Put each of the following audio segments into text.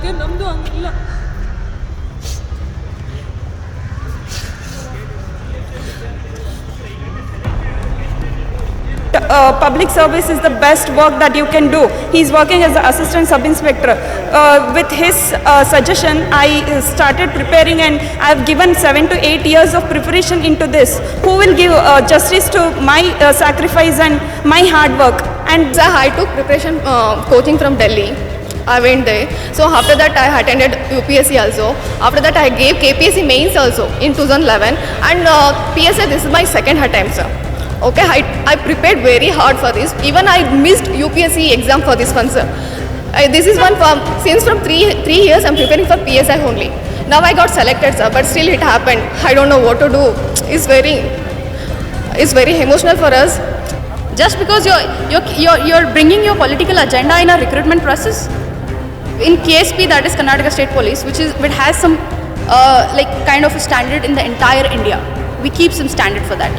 ಅದಕ್ಕೆ ನಮ್ಮದು ಹಂಗಿಲ್ಲ. Public service is the best work that you can do. He is working as an assistant sub-inspector. With his suggestion, I started preparing, and I have given 7 to 8 years of preparation into this. Who will give justice to my sacrifice and my hard work? And I took preparation coaching from Delhi. I went there. So after that I attended UPSC also. After that I gave KPSC mains also in 2011. And PSI, this is my second attempt, sir. Okay, I prepared very hard for this. Even I missed UPSC exam for this one, sir. This is one since from three years I'm preparing for PSI only. Now I got selected, sir, but still it happened. I don't know what to do. It's very emotional for us. Just because you're bringing your political agenda in a recruitment process. In KSP, that is Karnataka State Police, which has some like kind of a standard in the entire India. We keep some standard for that.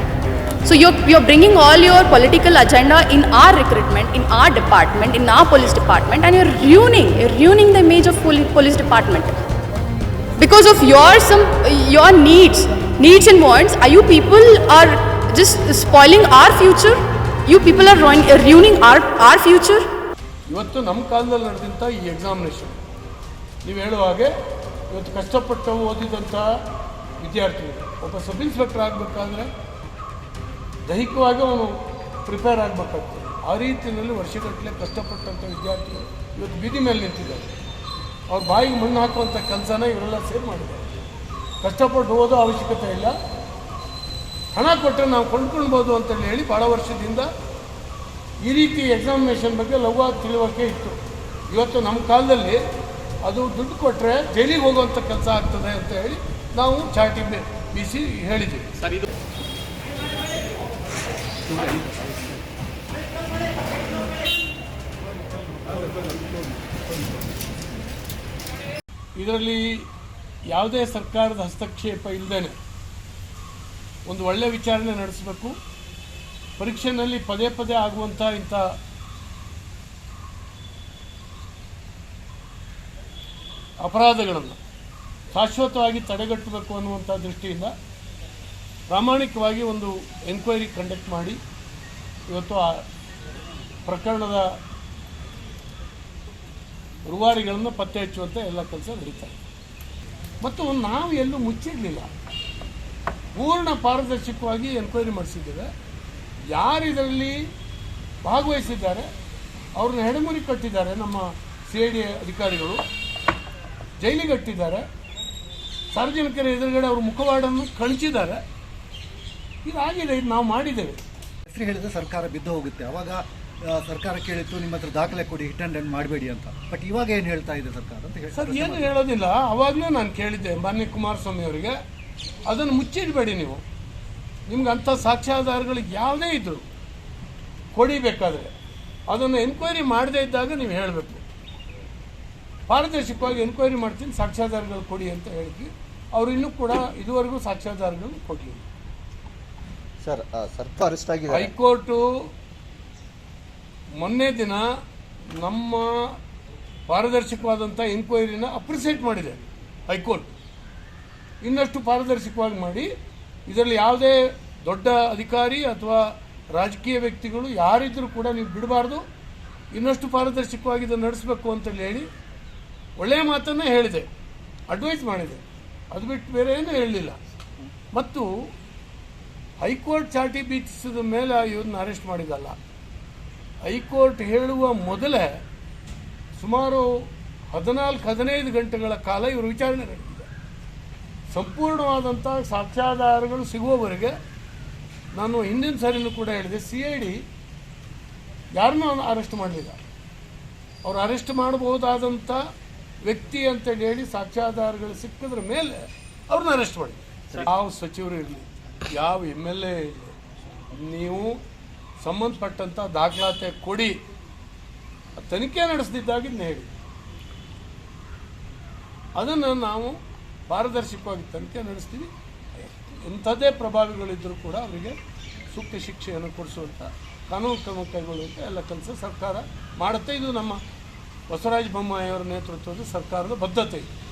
So you're bringing all your political agenda in our recruitment, in our department, in our police department, and you're ruining the image of police department because of your needs and wants. Are you people are just spoiling our future? You people are ruining our future. ಇವತ್ತು ನಮ್ಮ ಕಾಲದಲ್ಲಿ ನಡೆದಂಥ ಈ examination ನೀವು ಹೇಳುವ ಹಾಗೆ ಇವತ್ತು ಕಷ್ಟಪಟ್ಟು ಓದಿದಂಥ ವಿದ್ಯಾರ್ಥಿಗಳು ಒಬ್ಬ ಸಬ್ ಇನ್ಸ್ಪೆಕ್ಟರ್ ಆಗಬೇಕಾದ್ರೆ ದೈಹಿಕವಾಗಿ ಅವನು ಪ್ರಿಪೇರ್ ಆಗಬೇಕಾಗ್ತದೆ. ಆ ರೀತಿಯಲ್ಲಿ ವರ್ಷಗಟ್ಟಲೆ ಕಷ್ಟಪಟ್ಟಂಥ ವಿದ್ಯಾರ್ಥಿಗಳು ಇವತ್ತು ಬೀದಿ ಮೇಲೆ ನಿಂತಿದ್ದಾರೆ. ಅವ್ರ ಬಾಯಿಗೆ ಮಣ್ಣು ಹಾಕುವಂಥ ಕೆಲಸನ ಇವರೆಲ್ಲ ಸೇರಿ ಮಾಡಿದ್ದಾರೆ. ಕಷ್ಟಪಟ್ಟು ಓದೋ ಅವಶ್ಯಕತೆ ಇಲ್ಲ, ಹಣ ಕೊಟ್ಟರೆ ನಾವು ಕೊಂಡ್ಕೊಳ್ಬೋದು ಅಂತೇಳಿ ಹೇಳಿ ಭಾಳ ವರ್ಷದಿಂದ ಈ ರೀತಿ ಎಕ್ಸಾಮಿನೇಷನ್ ಬಗ್ಗೆ ಲಘುವಾಗಿ ತಿಳುವಳಿಕೆ ಇತ್ತು. ಇವತ್ತು ನಮ್ಮ ಕಾಲದಲ್ಲಿ ಅದು ದುಡ್ಡು ಕೊಟ್ಟರೆ ಜೈಲಿಗೆ ಹೋಗುವಂಥ ಕೆಲಸ ಆಗ್ತದೆ ಅಂತ ಹೇಳಿ ನಾವು ಚಾಟಿ ಬೀಸಿ ಹೇಳಿದ್ದೀವಿ. ಇದರಲ್ಲಿ ಯಾವುದೇ ಸರ್ಕಾರದ ಹಸ್ತಕ್ಷೇಪ ಇಲ್ಲದೇನೆ ಒಂದು ಒಳ್ಳೆಯ ವಿಚಾರಣೆ ನಡೆಸಬೇಕು. ಪರೀಕ್ಷೆಯಲ್ಲಿ ಪದೇ ಪದೇ ಆಗುವಂಥ ಇಂಥ ಅಪರಾಧಗಳನ್ನು ಶಾಶ್ವತವಾಗಿ ತಡೆಗಟ್ಟಬೇಕು ಅನ್ನುವಂಥ ದೃಷ್ಟಿಯಿಂದ ಪ್ರಾಮಾಣಿಕವಾಗಿ ಒಂದು ಎನ್ಕ್ವೈರಿ ಕಂಡಕ್ಟ್ ಮಾಡಿ ಇವತ್ತು ಆ ಪ್ರಕರಣದ ರೂವಾರಿಗಳನ್ನು ಪತ್ತೆ ಹಚ್ಚುವಂಥ ಎಲ್ಲ ಕೆಲಸ ನಡೀತಾರೆ. ಮತ್ತು ನಾವು ಎಲ್ಲೂ ಮುಚ್ಚಿರಲಿಲ್ಲ, ಪೂರ್ಣ ಪಾರದರ್ಶಕವಾಗಿ ಎನ್ಕ್ವೈರಿ ಮಾಡಿಸಿದ್ದೇವೆ. ಯಾರು ಇದರಲ್ಲಿ ಭಾಗವಹಿಸಿದ್ದಾರೆ ಅವ್ರನ್ನ ಹೆಡಮುರಿ ಕಟ್ಟಿದ್ದಾರೆ, ನಮ್ಮ CID ಅಧಿಕಾರಿಗಳು ಜೈಲಿಗೆ ಕಟ್ಟಿದ್ದಾರೆ, ಸಾರ್ವಜನಿಕರ ಎದುರುಗಡೆ ಅವ್ರ ಮುಖವಾಡನ್ನು ಕಳಿಸಿದ್ದಾರೆ. ಇದಾಗಿದೆ, ಇದು ನಾವು ಮಾಡಿದ್ದೇವೆ. ಹೆಸರು ಹೇಳಿದ್ರೆ ಸರ್ಕಾರ ಬಿದ್ದು ಹೋಗುತ್ತೆ. ಅವಾಗ ಸರ್ಕಾರ ಕೇಳಿತ್ತು ನಿಮ್ಮ ಹತ್ರ ದಾಖಲೆ ಕೊಡಿ, ಹಿಟ್ ಆ್ಯಂಡ್ ರನ್ ಮಾಡಬೇಡಿ ಅಂತ. ಬಟ್ ಇವಾಗ ಏನು ಹೇಳ್ತಾ ಇದೆ ಸರ್ಕಾರ ಅಂತ ಹೇಳಿ ಸರ್ ಏನು ಹೇಳೋದಿಲ್ಲ. ಅವಾಗಲೂ ನಾನು ಕೇಳಿದ್ದೆ ಮಾನ್ಯ ಕುಮಾರಸ್ವಾಮಿ ಅವರಿಗೆ, ಅದನ್ನು ಮುಚ್ಚಿಡಬೇಡಿ ನೀವು, ನಿಮ್ಗೆ ಅಂಥ ಸಾಕ್ಷ್ಯಾಧಾರಗಳು ಯಾವುದೇ ಇದ್ದರು ಕೊಡಿಬೇಕಾದ್ರೆ ಅದನ್ನು ಎನ್ಕ್ವೈರಿ ಮಾಡದೇ ಇದ್ದಾಗ ನೀವು ಹೇಳಬೇಕು. ಪಾರದರ್ಶಕವಾಗಿ ಎನ್ಕ್ವೈರಿ ಮಾಡ್ತೀನಿ, ಸಾಕ್ಷ್ಯಾಧಾರಗಳು ಕೊಡಿ ಅಂತ ಹೇಳಿದ್ವಿ. ಅವರು ಇನ್ನೂ ಕೂಡ ಇದುವರೆಗೂ ಸಾಕ್ಷ್ಯಾಧಾರಗಳು ಕೊಡಲಿಲ್ಲ. ಸರ್ ಸರ್ಕಾರ ಅರೆಸ್ಟ್ ಆಗಿದೆ. ಹೈಕೋರ್ಟು ಮೊನ್ನೆ ದಿನ ನಮ್ಮ ಪಾರದರ್ಶಕವಾದಂಥ ಎನ್ಕ್ವೈರಿನ ಅಪ್ರಿಸಿಯೇಟ್ ಮಾಡಿದೆ ಹೈಕೋರ್ಟ್. ಇನ್ನಷ್ಟು ಪಾರದರ್ಶಕವಾಗಿ ಮಾಡಿ ಇದರಲ್ಲಿ ಯಾವುದೇ ದೊಡ್ಡ ಅಧಿಕಾರಿ ಅಥವಾ ರಾಜಕೀಯ ವ್ಯಕ್ತಿಗಳು ಯಾರಿದ್ದರೂ ಕೂಡ ನೀವು ಬಿಡಬಾರ್ದು, ಇನ್ನಷ್ಟು ಪಾರದರ್ಶಕವಾಗಿ ಇದನ್ನು ನಡೆಸಬೇಕು ಅಂತೇಳಿ ಹೇಳಿ ಒಳ್ಳೆಯ ಮಾತನ್ನೇ ಹೇಳಿದೆ, ಅಡ್ವೈಸ್ ಮಾಡಿದೆ. ಅದು ಬಿಟ್ಟು ಬೇರೆ ಏನೂ ಹೇಳಲಿಲ್ಲ. ಮತ್ತು ಹೈಕೋರ್ಟ್ ಚಾಟಿ ಬೀಸಿದ ಮೇಲೆ ಇವ್ರನ್ನ ಅರೆಸ್ಟ್ ಮಾಡಿದಲ್ಲ, ಹೈಕೋರ್ಟ್ ಹೇಳುವ ಮೊದಲೇ ಸುಮಾರು 14-15 ಗಂಟೆಗಳ ಕಾಲ ಇವರು ವಿಚಾರಣೆ ನಡೆದಿದೆ. ಸಂಪೂರ್ಣವಾದಂಥ ಸಾಕ್ಷ್ಯಾಧಾರಗಳು ಸಿಗುವವರೆಗೆ ನಾನು ಹಿಂದಿನ ಸಾರಿನೂ ಕೂಡ ಹೇಳಿದೆ, CID ಯಾರನ್ನೂ ಅರೆಸ್ಟ್ ಮಾಡಲಿಲ್ಲ. ಅವ್ರು ಅರೆಸ್ಟ್ ಮಾಡಬಹುದಾದಂಥ ವ್ಯಕ್ತಿ ಅಂತೇಳಿ ಹೇಳಿ ಸಾಕ್ಷ್ಯಾಧಾರಗಳು ಸಿಕ್ಕಿದ್ರ ಮೇಲೆ ಅವ್ರನ್ನ ಅರೆಸ್ಟ್ ಮಾಡಿ. ಯಾವ ಸಚಿವರು ಇರಲಿ, ಯಾವ MLA ಇರಲಿ, ನೀವು ಸಂಬಂಧಪಟ್ಟಂಥ ದಾಖಲಾತಿ ಕೊಡಿ, ತನಿಖೆ ನಡೆಸದಿದ್ದಾಗಿದ್ದು ಹೇಳಿ. ಅದನ್ನು ನಾವು ಪಾರದರ್ಶಕವಾಗಿ ತನಿಖೆ ನಡೆಸ್ತೀವಿ. ಎಂಥದ್ದೇ ಪ್ರಭಾವಿಗಳಿದ್ದರೂ ಕೂಡ ಅವರಿಗೆ ಸೂಕ್ತ ಶಿಕ್ಷೆಯನ್ನು ಕೊಡಿಸುವಂಥ ಕಾನೂನು ಕ್ರಮ ಕೈಗೊಳ್ಳುವಂಥ ಎಲ್ಲ ಕೆಲಸ ಸರ್ಕಾರ ಮಾಡುತ್ತೆ. ಇದು ನಮ್ಮ ಬಸವರಾಜ ಬೊಮ್ಮಾಯಿಯವರ ನೇತೃತ್ವದ ಸರ್ಕಾರದ ಬದ್ಧತೆ ಇದೆ.